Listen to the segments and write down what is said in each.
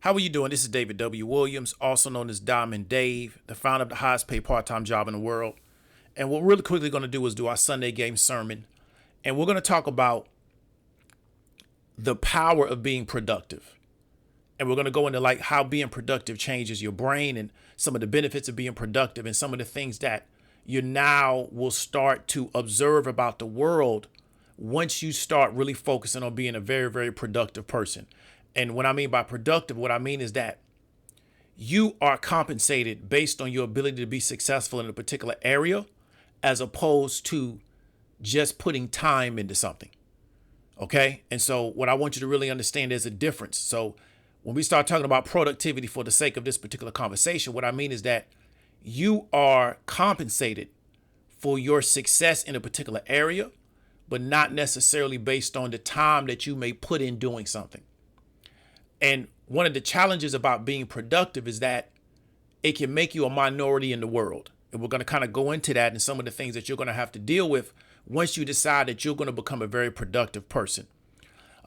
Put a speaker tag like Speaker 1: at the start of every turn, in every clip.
Speaker 1: How are you doing? This is David W. Williams, also known as Diamond Dave, the founder of the highest paid part-time job in the world. And what we're really quickly going to do is do our Sunday game sermon. And we're going to talk about the power of being productive. And we're going to go into like how being productive changes your brain and some of the benefits of being productive and some of the things that you now will start to observe about the world once you start really focusing on being a very, very productive person. And what I mean by productive, what I mean is that you are compensated based on your ability to be successful in a particular area, as opposed to just putting time into something. Okay. And so what I want you to really understand is a difference. So when we start talking about productivity for the sake of this particular conversation, what I mean is that you are compensated for your success in a particular area, but not necessarily based on the time that you may put in doing something. And one of the challenges about being productive is that it can make you a minority in the world. And we're going to kind of go into that and some of the things that you're going to have to deal with once you decide that you're going to become a very productive person.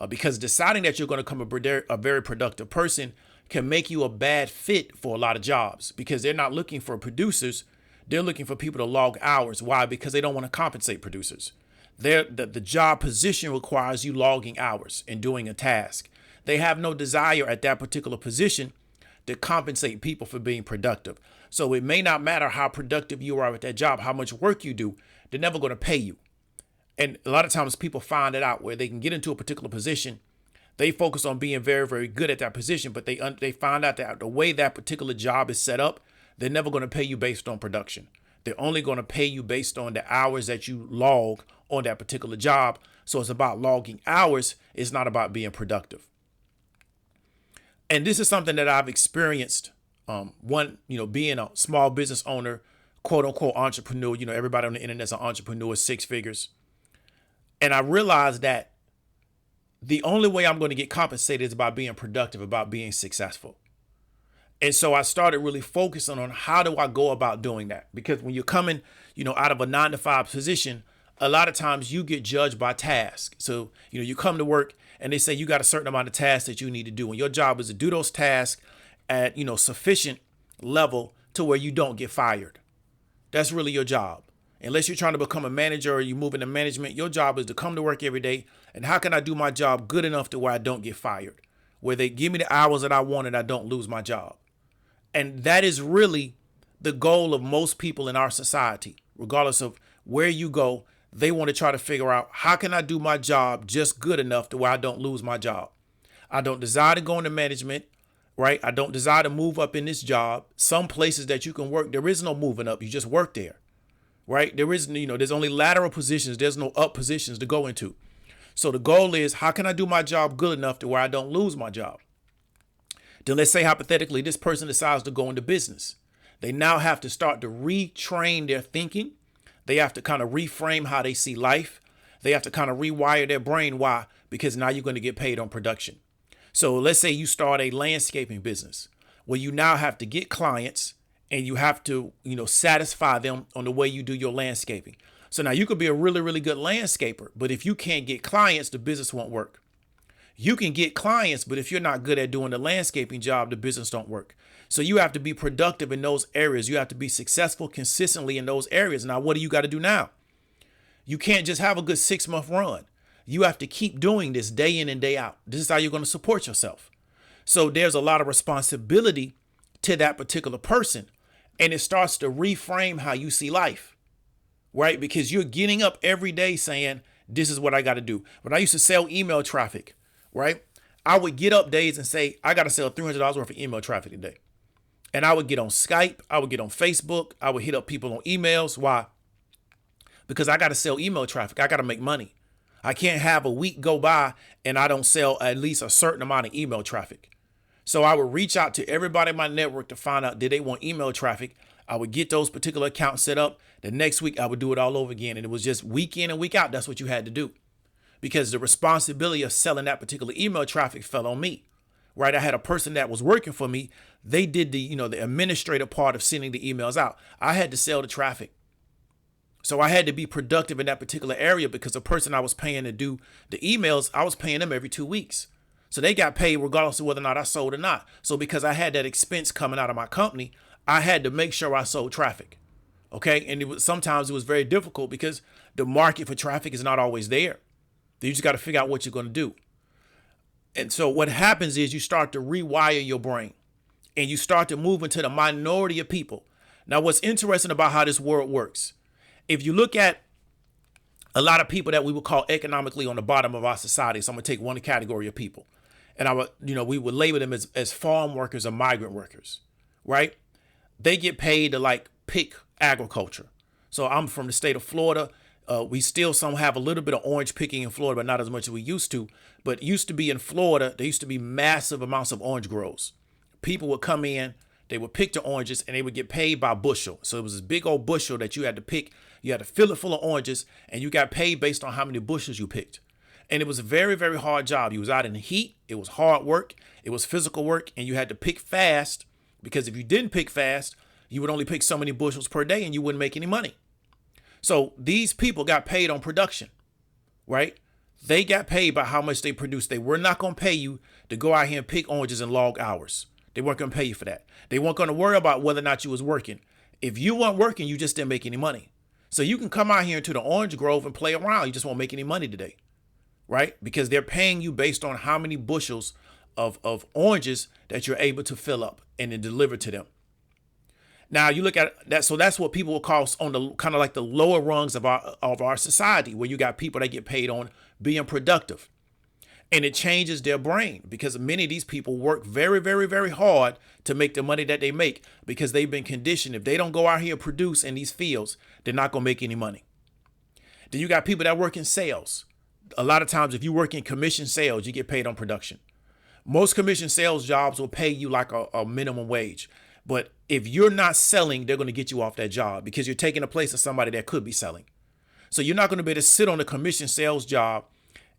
Speaker 1: Because deciding that you're going to become a very productive person can make you a bad fit for a lot of jobs, because they're not looking for producers. They're looking for people to log hours. Why? Because they don't want to compensate producers. The job position requires you logging hours and doing a task. They have no desire at that particular position to compensate people for being productive. So it may not matter how productive you are at that job, how much work you do, they're never going to pay you. And a lot of times people find it out where they can get into a particular position. They focus on being very, very good at that position, but they find out that the way that particular job is set up, they're never going to pay you based on production. They're only going to pay you based on the hours that you log on that particular job. So it's about logging hours. It's not about being productive. And this is something that I've experienced. Being a small business owner, quote unquote entrepreneur, everybody on the internet is an entrepreneur, six figures. And I realized that the only way I'm going to get compensated is by being productive, about being successful. And so I started really focusing on how do I go about doing that? Because when you're coming, out of a 9-to-5 position, a lot of times you get judged by task. So, you come to work and they say you got a certain amount of tasks that you need to do. And your job is to do those tasks at, sufficient level to where you don't get fired. That's really your job. Unless you're trying to become a manager or you move into management, your job is to come to work every day. And how can I do my job good enough to where I don't get fired, where they give me the hours that I want and I don't lose my job? And that is really the goal of most people in our society, regardless of where you go. They want to try to figure out, how can I do my job just good enough to where I don't lose my job? I don't desire to go into management, right? I don't desire to move up in this job. Some places that you can work, there is no moving up. You just work there, right? There is, there's only lateral positions. There's no up positions to go into. So the goal is, how can I do my job good enough to where I don't lose my job? Then let's say hypothetically, this person decides to go into business. They now have to start to retrain their thinking. They have to kind of reframe how they see life. They have to kind of rewire their brain. Why? Because now you're going to get paid on production. So let's say you start a landscaping business where you now have to get clients and you have to, satisfy them on the way you do your landscaping. So now you could be a really, really good landscaper, but if you can't get clients, the business won't work. You can get clients, but if you're not good at doing the landscaping job, the business don't work. So you have to be productive in those areas. You have to be successful consistently in those areas. Now, what do you got to do now? You can't just have a good 6-month run. You have to keep doing this day in and day out. This is how you're going to support yourself. So there's a lot of responsibility to that particular person. And it starts to reframe how you see life, right? Because you're getting up every day saying, this is what I got to do. When I used to sell email traffic, right? I would get up days and say, I got to sell $300 worth of email traffic today. And I would get on Skype. I would get on Facebook. I would hit up people on emails. Why? Because I got to sell email traffic. I got to make money. I can't have a week go by and I don't sell at least a certain amount of email traffic. So I would reach out to everybody in my network to find out, did they want email traffic? I would get those particular accounts set up. The next week I would do it all over again. And it was just week in and week out. That's what you had to do, because the responsibility of selling that particular email traffic fell on me, right? I had a person that was working for me. They did the administrative part of sending the emails out. I had to sell the traffic. So I had to be productive in that particular area, because the person I was paying to do the emails, I was paying them every 2 weeks. So they got paid regardless of whether or not I sold or not. So because I had that expense coming out of my company, I had to make sure I sold traffic. Okay. And sometimes it was very difficult because the market for traffic is not always there. You just got to figure out what you're going to do. And so what happens is you start to rewire your brain and you start to move into the minority of people. Now, what's interesting about how this world works, if you look at a lot of people that we would call economically on the bottom of our society, so I'm going to take one category of people, and we would label them as farm workers or migrant workers, right? They get paid to like pick agriculture. So I'm from the state of Florida. We still some have a little bit of orange picking in Florida, but not as much as we used to. But it used to be in Florida, there used to be massive amounts of orange groves. People would come in, they would pick the oranges, and they would get paid by bushel. So it was this big old bushel that you had to pick. You had to fill it full of oranges, and you got paid based on how many bushels you picked. And it was a very, very hard job. You was out in the heat. It was hard work. It was physical work, and you had to pick fast, because if you didn't pick fast, you would only pick so many bushels per day, and you wouldn't make any money. So these people got paid on production, right? They got paid by how much they produced. They were not going to pay you to go out here and pick oranges and log hours. They weren't going to pay you for that. They weren't going to worry about whether or not you was working. If you weren't working, you just didn't make any money. So you can come out here into the orange grove and play around. You just won't make any money today, right? Because they're paying you based on how many bushels of oranges that you're able to fill up and then deliver to them. Now you look at that. So that's what people will call on the kind of like the lower rungs of our society, where you got people that get paid on being productive. And it changes their brain, because many of these people work very, very, very hard to make the money that they make, because they've been conditioned. If they don't go out here and produce in these fields, they're not going to make any money. Then you got people that work in sales. A lot of times, if you work in commission sales, you get paid on production. Most commission sales jobs will pay you like a minimum wage. But if you're not selling, they're going to get you off that job, because you're taking the place of somebody that could be selling. So you're not going to be able to sit on a commission sales job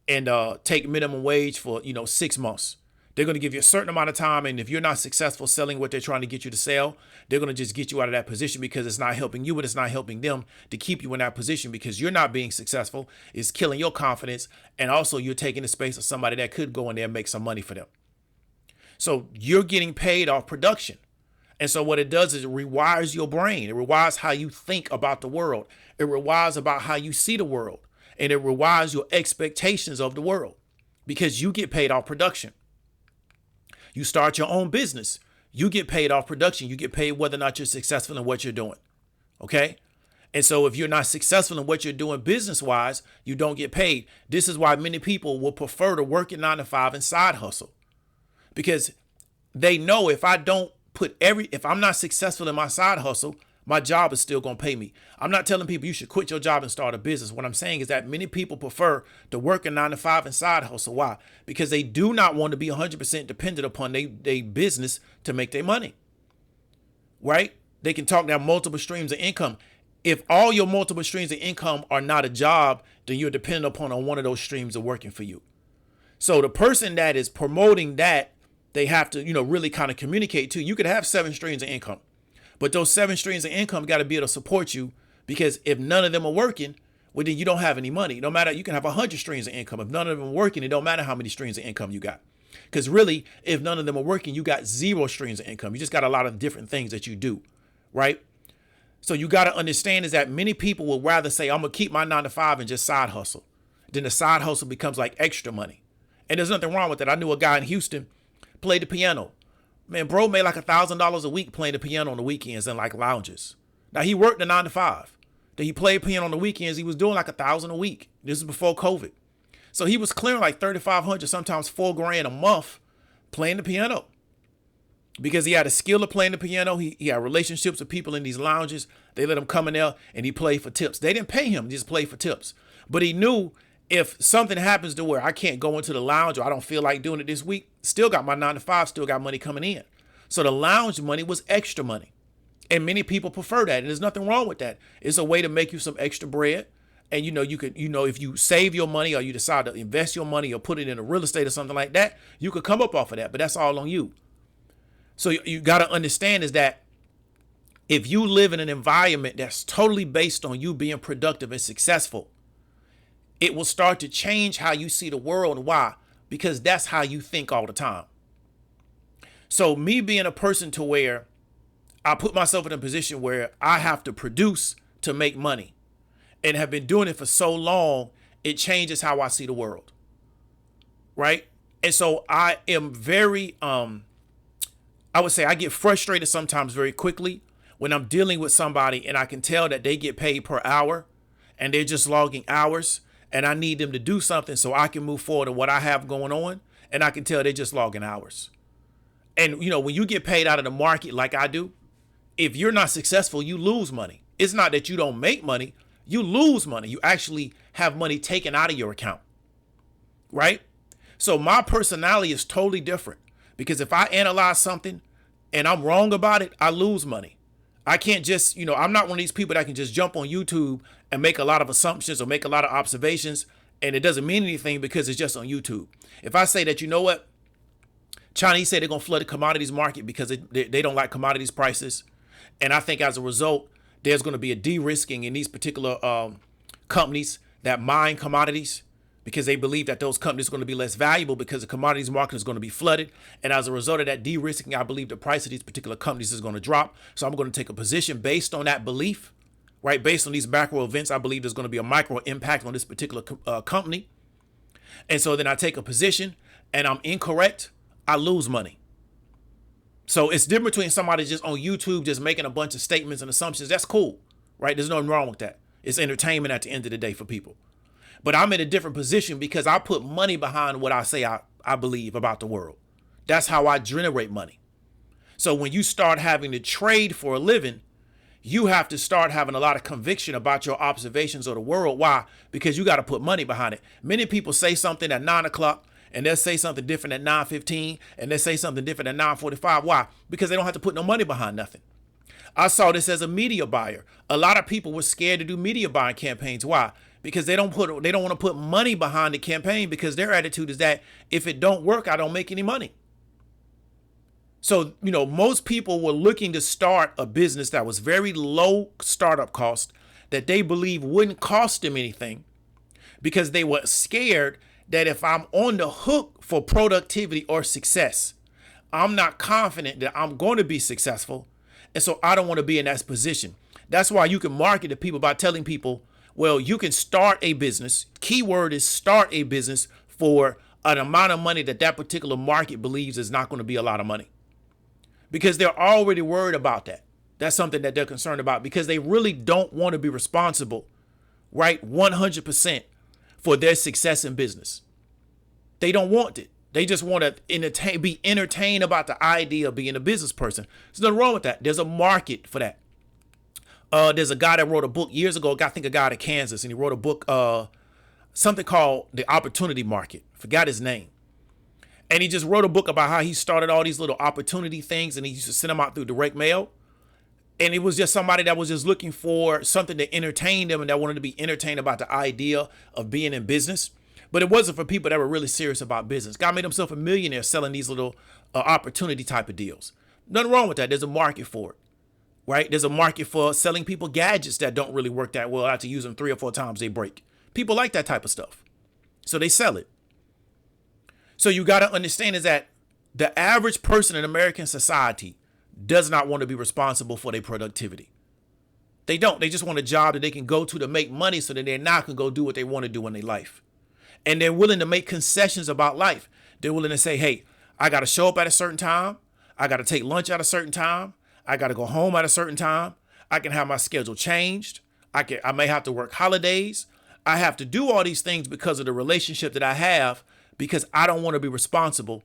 Speaker 1: and take minimum wage for, 6 months. They're going to give you a certain amount of time. And if you're not successful selling what they're trying to get you to sell, they're going to just get you out of that position, because it's not helping you and it's not helping them to keep you in that position, because you're not being successful. It's killing your confidence. And also you're taking the space of somebody that could go in there and make some money for them. So you're getting paid off production. And so what it does is it rewires your brain. It rewires how you think about the world. It rewires about how you see the world. And it rewires your expectations of the world, because you get paid off production. You start your own business. You get paid off production. You get paid whether or not you're successful in what you're doing. Okay. And so if you're not successful in what you're doing business wise, you don't get paid. This is why many people will prefer to work at 9 to 5 and side hustle, because they know if I'm not successful in my side hustle, my job is still going to pay me. I'm not telling people you should quit your job and start a business. What I'm saying is that many people prefer to work a 9 to 5 and side hustle. Why? Because they do not want to be 100% dependent upon their business to make their money. Right? They can talk about multiple streams of income. If all your multiple streams of income are not a job, then you're dependent upon one of those streams of working for you. So the person that is promoting that, they have to, really kind of communicate to. You could have 7 streams of income, but those 7 streams of income got to be able to support you, because if none of them are working, well, then you don't have any money. No matter, you can have 100 streams of income. If none of them are working, it don't matter how many streams of income you got. Because really, if none of them are working, you got 0 streams of income. You just got a lot of different things that you do, right? So you got to understand is that many people will rather say, I'm going to keep my 9 to 5 and just side hustle. Then the side hustle becomes like extra money. And there's nothing wrong with that. I knew a guy in Houston, played the piano. Man, bro made like $1,000 a week playing the piano on the weekends and like lounges. Now he worked a 9 to 5. Then he played piano on the weekends. He was doing like $1,000 a week. This is before COVID. So he was clearing like $3,500, sometimes $4,000 a month playing the piano, because he had a skill of playing the piano. He had relationships with people in these lounges. They let him come in there and he played for tips. They didn't pay him, he just played for tips. But he knew if something happens to where I can't go into the lounge or I don't feel like doing it this week, still got my 9 to 5, still got money coming in. So the lounge money was extra money. And many people prefer that. And there's nothing wrong with that. It's a way to make you some extra bread. And, you could, if you save your money or you decide to invest your money or put it in a real estate or something like that, you could come up off of that. But that's all on you. So you got to understand is that if you live in an environment that's totally based on you being productive and successful, it will start to change how you see the world. Why? because that's how you think all the time. So me being a person to where I put myself in a position where I have to produce to make money and have been doing it for so long, it changes how I see the world. Right. And so I am very, I would say I get frustrated sometimes very quickly when I'm dealing with somebody and I can tell that they get paid per hour and they're just logging hours and I need them to do something so I can move forward in what I have going on. And I can tell they're just logging hours. And, you know, when you get paid out of the market like I do, if you're not successful, you lose money. It's not that you don't make money. You lose money. You actually have money taken out of your account. Right. So my personality is totally different because if I analyze something and I'm wrong about it, I lose money. I can't just, you know, I'm not one of these people that can just jump on YouTube and make a lot of assumptions or make a lot of observations and it doesn't mean anything because it's just on YouTube. If I say that, you know what, Chinese say they're going to flood the commodities market because they don't like commodities prices. And I think as a result, there's going to be a de-risking in these particular companies that mine commodities because they believe that those companies are going to be less valuable because the commodities market is going to be flooded. And as a result of that de-risking, I believe the price of these particular companies is going to drop. So I'm going to take a position based on that belief, right? Based on these macro events, I believe there's going to be a micro impact on this particular company. And so then I take a position and I'm incorrect, I lose money. So it's different between somebody just on YouTube, just making a bunch of statements and assumptions. That's cool, right? There's nothing wrong with that. It's entertainment at the end of the day for people. But I'm in a different position because I put money behind what I say I believe about the world. That's how I generate money. So when you start having to trade for a living, you have to start having a lot of conviction about your observations of the world. Why? Because you got to put money behind it. Many people say something at 9 o'clock and they'll say something different at 9:15 and they'll say something different at 9:45. Why? Because they don't have to put no money behind nothing. I saw this as a media buyer. A lot of people were scared to do media buying campaigns. Why? Because they don't want to put money behind the campaign because their attitude is that if it don't work, I don't make any money. So, you know, most people were looking to start a business that was very low startup cost that they believe wouldn't cost them anything because they were scared that if I'm on the hook for productivity or success, I'm not confident that I'm going to be successful. And so I don't want to be in that position. That's why you can market to people by telling people, well, you can start a business. Keyword is start a business for an amount of money that particular market believes is not going to be a lot of money. Because they're already worried about that. That's something that they're concerned about because they really don't want to be responsible, right? 100% for their success in business. They don't want it. They just want to be entertained about the idea of being a business person. There's nothing wrong with that. There's a market for that. There's a guy that wrote a book years ago. I think a guy out of Kansas, and he wrote a book, something called The Opportunity Market. Forgot his name. And he just wrote a book about how he started all these little opportunity things and he used to send them out through direct mail. And it was just somebody that was just looking for something to entertain them and that wanted to be entertained about the idea of being in business. But it wasn't for people that were really serious about business. Guy made himself a millionaire selling these little opportunity type of deals. Nothing wrong with that. There's a market for it, right? There's a market for selling people gadgets that don't really work that well. After use them 3 or 4 times, they break. People like that type of stuff. So they sell it. So you got to understand is that the average person in American society does not want to be responsible for their productivity. They don't. They just want a job that they can go to make money so that they're not going to go do what they want to do in their life. And they're willing to make concessions about life. They're willing to say, hey, I got to show up at a certain time. I got to take lunch at a certain time. I got to go home at a certain time. I can have my schedule changed. I may have to work holidays. I have to do all these things because of the relationship that I have because I don't want to be responsible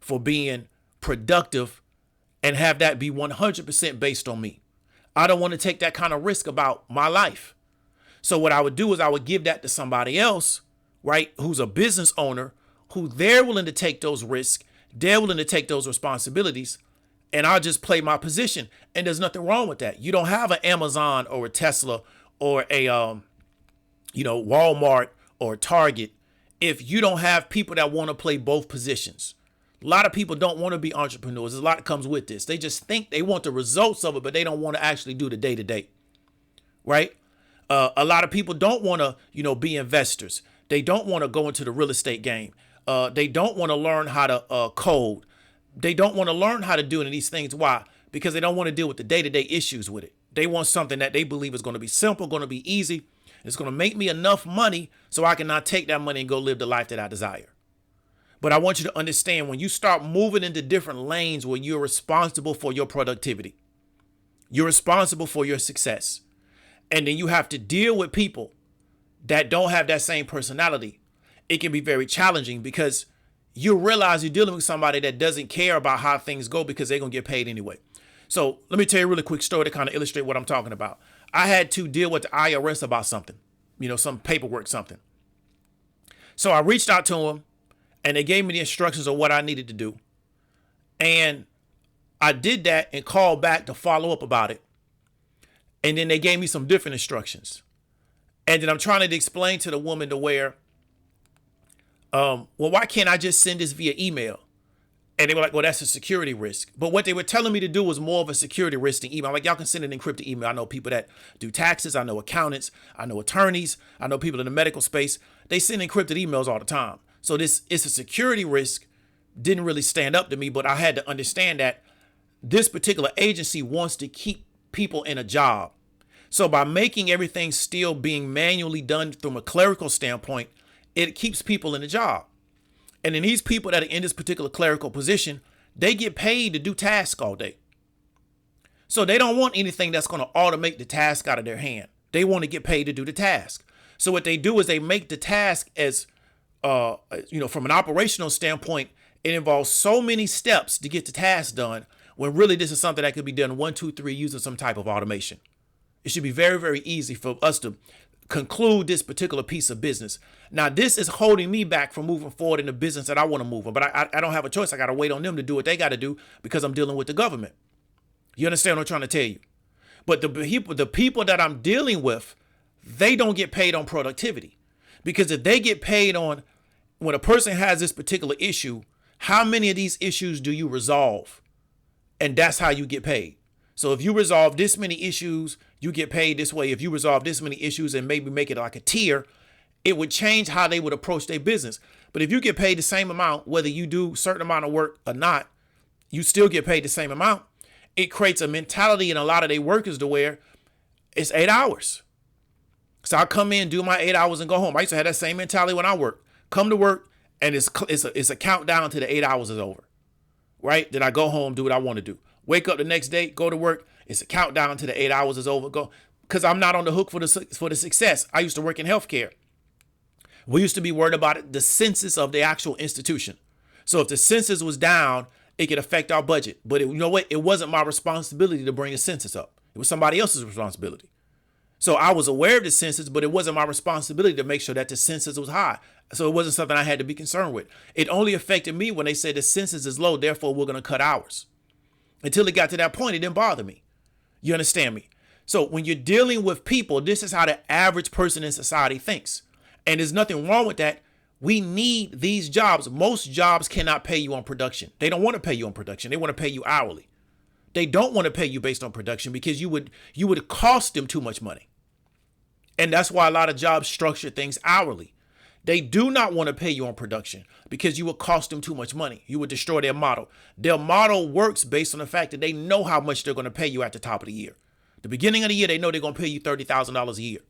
Speaker 1: for being productive and have that be 100% based on me. I don't want to take that kind of risk about my life. So what I would do is I would give that to somebody else, right, who's a business owner, who they're willing to take those risks. They're willing to take those responsibilities. And I'll just play my position. And there's nothing wrong with that. You don't have an Amazon or a Tesla or a, Walmart or Target if you don't have people that want to play both positions. A lot of people don't want to be entrepreneurs. There's a lot that comes with this. They just think they want the results of it, but they don't want to actually do the day-to-day, right? A lot of people don't want to, be investors. They don't want to go into the real estate game. They don't want to learn how to code. They don't want to learn how to do any of these things. Why? Because they don't want to deal with the day-to-day issues with it. They want something that they believe is going to be simple, going to be easy. It's going to make me enough money so I can now take that money and go live the life that I desire. But I want you to understand, when you start moving into different lanes where you're responsible for your productivity, you're responsible for your success, and then you have to deal with people that don't have that same personality, it can be very challenging, because you realize you're dealing with somebody that doesn't care about how things go because they're going to get paid anyway. So let me tell you a really quick story to kind of illustrate what I'm talking about. I had to deal with the IRS about something, some paperwork, something. So I reached out to them and they gave me the instructions of what I needed to do. And I did that and called back to follow up about it. And then they gave me some different instructions. And then I'm trying to explain to the woman to where, well, why can't I just send this via email? And they were like, well, that's a security risk. But what they were telling me to do was more of a security risk than email. Like, y'all can send an encrypted email. I know people that do taxes. I know accountants. I know attorneys. I know people in the medical space. They send encrypted emails all the time. So it's a security risk. Didn't really stand up to me, but I had to understand that this particular agency wants to keep people in a job. So by making everything still being manually done from a clerical standpoint, it keeps people in a job. And then these people that are in this particular clerical position, they get paid to do tasks all day. So they don't want anything that's going to automate the task out of their hand. They want to get paid to do the task. So what they do is they make the task as, from an operational standpoint, it involves so many steps to get the task done, when really this is something that could be done 1, 2, 3 using some type of automation. It should be very, very easy for us to conclude this particular piece of business. Now, this is holding me back from moving forward in the business that I want to move on, but I don't have a choice. I got to wait on them to do what they got to do because I'm dealing with the government. You understand what I'm trying to tell you? But the people that I'm dealing with, they don't get paid on productivity, because if they get paid on when a person has this particular issue, how many of these issues do you resolve? And that's how you get paid. So if you resolve this many issues, you get paid this way. If you resolve this many issues and maybe make it like a tier, it would change how they would approach their business. But if you get paid the same amount, whether you do a certain amount of work or not, you still get paid the same amount. It creates a mentality in a lot of their workers to where it's 8 hours. So I come in, do my 8 hours and go home. I used to have that same mentality when I work. Come to work and it's a countdown to the 8 hours is over, right? Then I go home, do what I want to do. Wake up the next day, go to work. It's a countdown to the 8 hours is over. Go, because I'm not on the hook for the success. I used to work in healthcare. We used to be worried about it, the census of the actual institution. So if the census was down, it could affect our budget. But you know what? It wasn't my responsibility to bring the census up. It was somebody else's responsibility. So I was aware of the census, but it wasn't my responsibility to make sure that the census was high. So it wasn't something I had to be concerned with. It only affected me when they said the census is low, therefore we're going to cut hours. Until it got to that point, it didn't bother me. You understand me? So when you're dealing with people, this is how the average person in society thinks. And there's nothing wrong with that. We need these jobs. Most jobs cannot pay you on production. They don't want to pay you on production. They want to pay you hourly. They don't want to pay you based on production because you would cost them too much money. And that's why a lot of jobs structure things hourly. They do not want to pay you on production because you would cost them too much money. You would destroy their model. Their model works based on the fact that they know how much they're going to pay you at the top of the year. The beginning of the year, they know they're going to pay you $30,000 a year.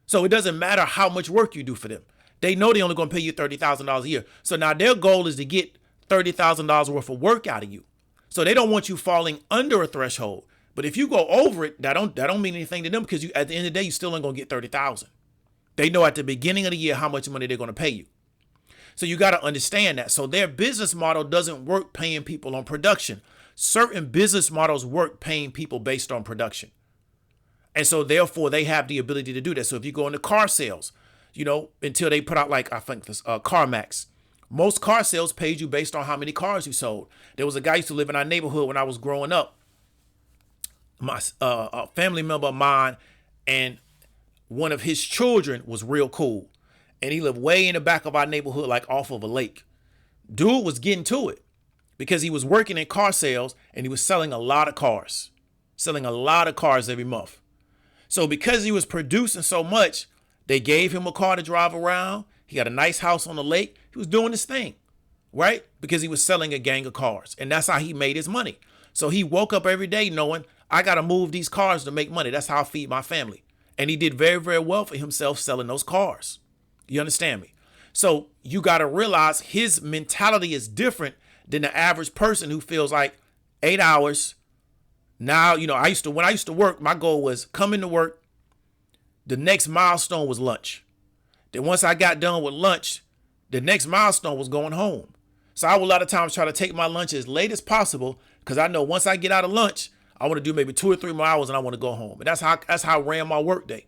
Speaker 1: So it doesn't matter how much work you do for them. They know they're only going to pay you $30,000 a year. So now their goal is to get $30,000 worth of work out of you. So they don't want you falling under a threshold. But if you go over it, that don't mean anything to them because at the end of the day, you still ain't going to get $30,000. They know at the beginning of the year how much money they're going to pay you. So you got to understand that. So their business model doesn't work paying people on production. Certain business models work paying people based on production. And so therefore they have the ability to do that. So if you go into car sales, until they put out like, I think this CarMax, most car sales paid you based on how many cars you sold. There was a guy who used to live in our neighborhood when I was growing up. A family member of mine and one of his children was real cool. And he lived way in the back of our neighborhood, like off of a lake. Dude was getting to it because he was working in car sales and he was selling a lot of cars every month. So because he was producing so much, they gave him a car to drive around. He had a nice house on the lake. He was doing his thing, right? Because he was selling a gang of cars. And that's how he made his money. So he woke up every day knowing, I got to move these cars to make money. That's how I feed my family. And he did very, very well for himself selling those cars. You understand me? So you got to realize his mentality is different than the average person who feels like 8 hours. Now, when I used to work, my goal was come into work. The next milestone was lunch. Then once I got done with lunch, the next milestone was going home. So I would a lot of times try to take my lunch as late as possible because I know once I get out of lunch, I want to do maybe 2 or 3 more hours and I want to go home. And that's how I ran my work day.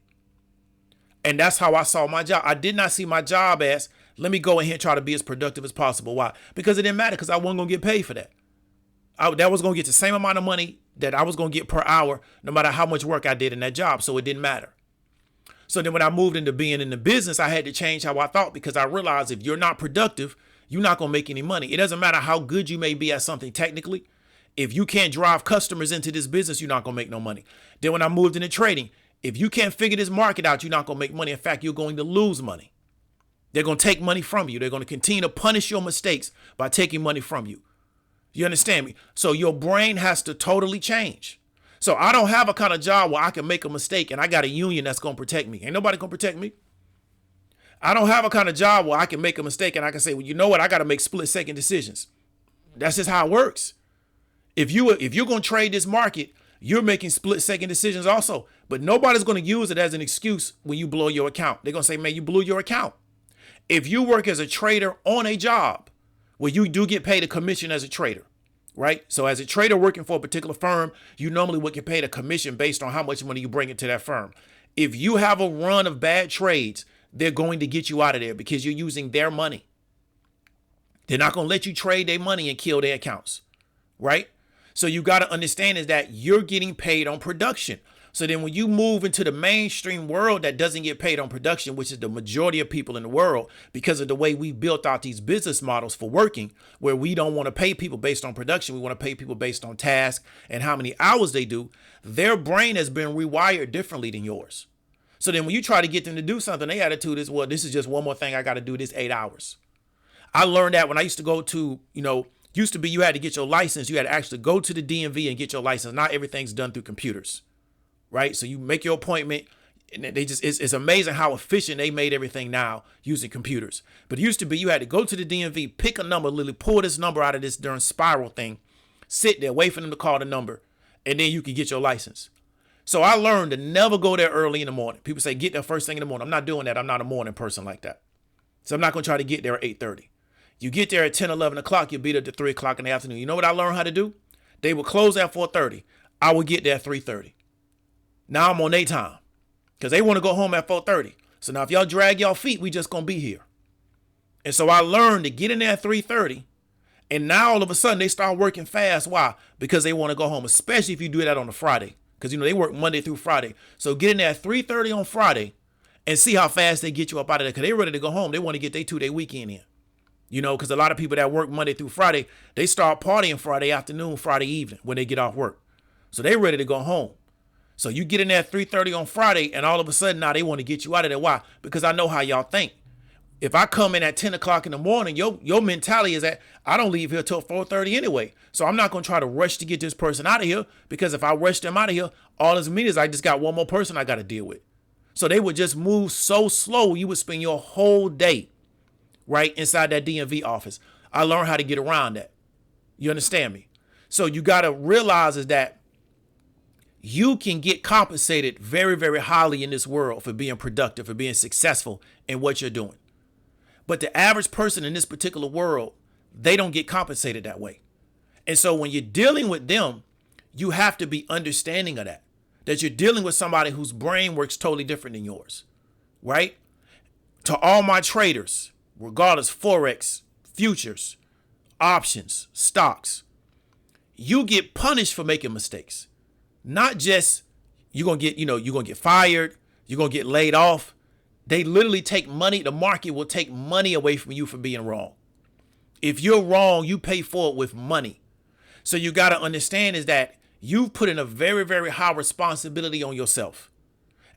Speaker 1: And that's how I saw my job. I did not see my job as, let me go ahead and try to be as productive as possible. Why? Because it didn't matter because I wasn't going to get paid for that. That was going to get the same amount of money that I was going to get per hour, no matter how much work I did in that job. So it didn't matter. So then when I moved into being in the business, I had to change how I thought because I realized if you're not productive, you're not going to make any money. It doesn't matter how good you may be at something technically. If you can't drive customers into this business, you're not going to make no money. Then when I moved into trading, if you can't figure this market out, you're not going to make money. In fact, you're going to lose money. They're going to take money from you. They're going to continue to punish your mistakes by taking money from you. You understand me? So your brain has to totally change. So I don't have a kind of job where I can make a mistake and I got a union that's going to protect me. Ain't nobody going to protect me. I don't have a kind of job where I can make a mistake and I can say, well, you know what? I got to make split-second decisions. That's just how it works. If you're going to trade this market, you're making split-second decisions also. But nobody's going to use it as an excuse when you blow your account. They're going to say, man, you blew your account. If you work as a trader on a job where you do get paid a commission as a trader, right? So as a trader working for a particular firm, you normally would get paid a commission based on how much money you bring into that firm. If you have a run of bad trades, they're going to get you out of there because you're using their money. They're not going to let you trade their money and kill their accounts, right? So you got to understand is that you're getting paid on production. So then when you move into the mainstream world that doesn't get paid on production, which is the majority of people in the world, because of the way we built out these business models for working, where we don't want to pay people based on production. We want to pay people based on task and how many hours they do. Their brain has been rewired differently than yours. So then when you try to get them to do something, their attitude is, well, this is just one more thing I got to do this 8 hours. I learned that when I used to go to, used to be you had to get your license. You had to actually go to the DMV and get your license. Not everything's done through computers, right? So you make your appointment and it's amazing how efficient they made everything now using computers. But it used to be you had to go to the DMV, pick a number, literally pull this number out of this darn spiral thing, sit there, wait for them to call the number, and then you could get your license. So I learned to never go there early in the morning. People say, get there first thing in the morning. I'm not doing that. I'm not a morning person like that. So I'm not going to try to get there at 8:30. You get there at 10, 11 o'clock, you'll be there to 3 o'clock in the afternoon. You know what I learned how to do? They would close at 4:30. I would get there at 3:30. Now I'm on their time because they want to go home at 4:30. So now if y'all drag y'all feet, we just going to be here. And so I learned to get in there at 3:30. And now all of a sudden they start working fast. Why? Because they want to go home, especially if you do that on a Friday. Because, they work Monday through Friday. So get in there at 3:30 on Friday and see how fast they get you up out of there. Because they're ready to go home. They want to get their 2-day weekend in. Because a lot of people that work Monday through Friday, they start partying Friday afternoon, Friday evening when they get off work. So they're ready to go home. So you get in there at 3:30 on Friday and all of a sudden now they want to get you out of there. Why? Because I know how y'all think. If I come in at 10 o'clock in the morning, your mentality is that I don't leave here till 4:30 anyway. So I'm not going to try to rush to get this person out of here because if I rush them out of here, all this means is I just got one more person I got to deal with. So they would just move so slow. You would spend your whole day right inside that DMV office. I learned how to get around that. You understand me? So you got to realize is that you can get compensated very, very highly in this world for being productive, for being successful in what you're doing. But the average person in this particular world, they don't get compensated that way. And so when you're dealing with them, you have to be understanding of that you're dealing with somebody whose brain works totally different than yours, right? To all my traders, regardless, Forex, futures, options, stocks, you get punished for making mistakes. Not just you're going to get fired, you're going to get laid off. They literally take money. The market will take money away from you for being wrong. If you're wrong, you pay for it with money. So you got to understand is that you've put in a very, very high responsibility on yourself.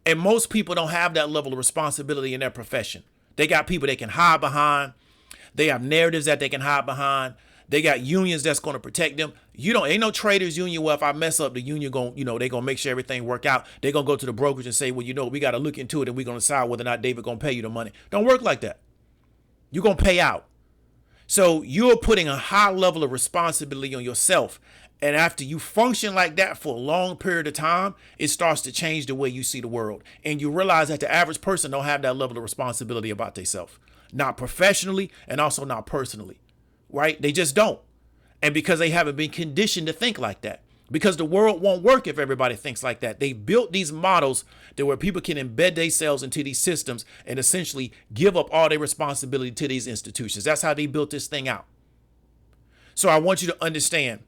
Speaker 1: And most people don't have that level of responsibility in their profession. They got people they can hide behind. They have narratives that they can hide behind. They got unions that's going to protect them. Ain't no traders union where if I mess up, the union they gonna make sure everything work out. They gonna go to the brokerage and say, well, we got to look into it and we're gonna decide whether or not David gonna pay you the money. Don't work like that. You're gonna pay out. So you're putting a high level of responsibility on yourself. And after you function like that for a long period of time, it starts to change the way you see the world. And you realize that the average person don't have that level of responsibility about themselves. Not professionally and also not personally, right? They just don't. And because they haven't been conditioned to think like that, because the world won't work if everybody thinks like that. They built these models that where people can embed themselves into these systems and essentially give up all their responsibility to these institutions. That's how they built this thing out. So I want you to understand,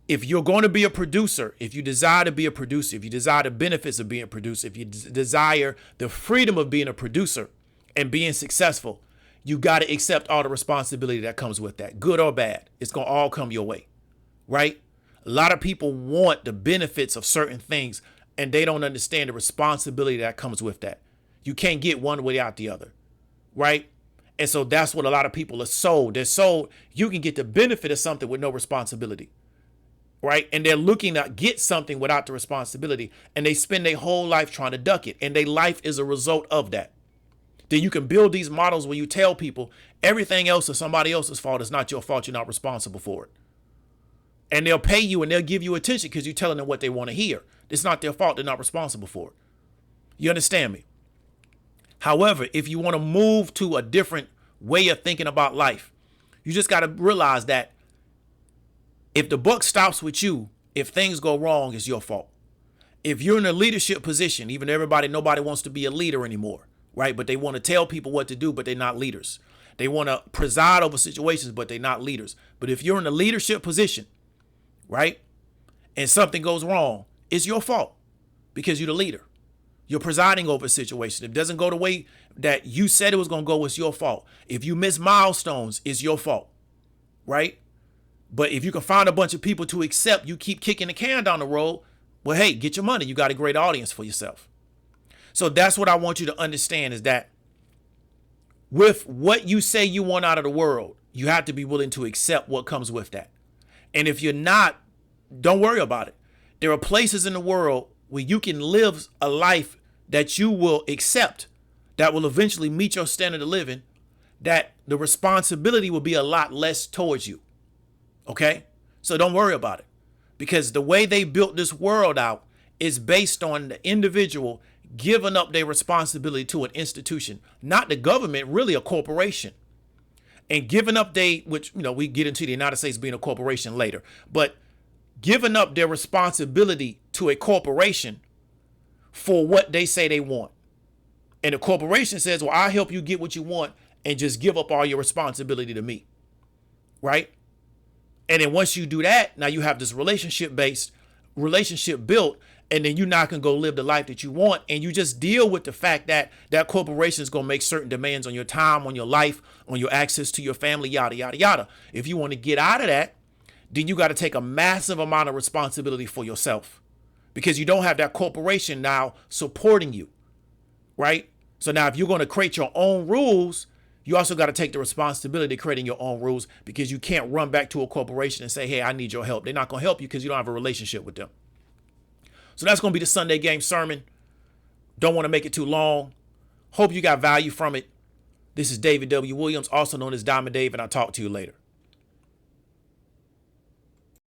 Speaker 1: if you're going to be a producer, if you desire to be a producer, if you desire the benefits of being a producer, if you desire the freedom of being a producer and being successful, you got to accept all the responsibility that comes with that, good or bad. It's going to all come your way, right? A lot of people want the benefits of certain things and they don't understand the responsibility that comes with that. You can't get one without the other, right? And so that's what a lot of people are sold. They're sold you can get the benefit of something with no responsibility, right? And they're looking to get something without the responsibility, and they spend their whole life trying to duck it, and their life is a result of that. Then you can build these models where you tell people everything else is somebody else's fault. It's not your fault. You're not responsible for it. And they'll pay you and they'll give you attention because you're telling them what they want to hear. It's not their fault. They're not responsible for it. You understand me? However, if you want to move to a different way of thinking about life, you just got to realize that if the buck stops with you, if things go wrong, it's your fault. If you're in a leadership position, even nobody wants to be a leader anymore, right? But they want to tell people what to do, but they're not leaders. They want to preside over situations, but they're not leaders. But if you're in a leadership position, right, and something goes wrong, it's your fault because you're the leader. You're presiding over a situation. If it doesn't go the way that you said it was going to go, it's your fault. If you miss milestones, it's your fault, right? But if you can find a bunch of people to accept you keep kicking the can down the road, well, hey, get your money. You got a great audience for yourself. So that's what I want you to understand, is that with what you say you want out of the world, you have to be willing to accept what comes with that. And if you're not, don't worry about it. There are places in the world where you can live a life that you will accept, that will eventually meet your standard of living, that the responsibility will be a lot less towards you. Okay? So don't worry about it, because the way they built this world out is based on the individual giving up their responsibility to an institution, not the government, really a corporation, and giving up which, we get into the United States being a corporation later, but giving up their responsibility to a corporation for what they say they want. And the corporation says, well, I'll help you get what you want and just give up all your responsibility to me. Right? And then once you do that, now you have this relationship built, and then you're not going to go live the life that you want. And you just deal with the fact that that corporation is going to make certain demands on your time, on your life, on your access to your family, yada, yada, yada. If you want to get out of that, then you got to take a massive amount of responsibility for yourself, because you don't have that corporation now supporting you, right? So now if you're going to create your own rules, you also got to take the responsibility of creating your own rules, because you can't run back to a corporation and say, hey, I need your help. They're not going to help you because you don't have a relationship with them. So that's going to be the Sunday Game sermon. Don't want to make it too long. Hope you got value from it. This is David W. Williams, also known as Diamond Dave, and I'll talk to you later.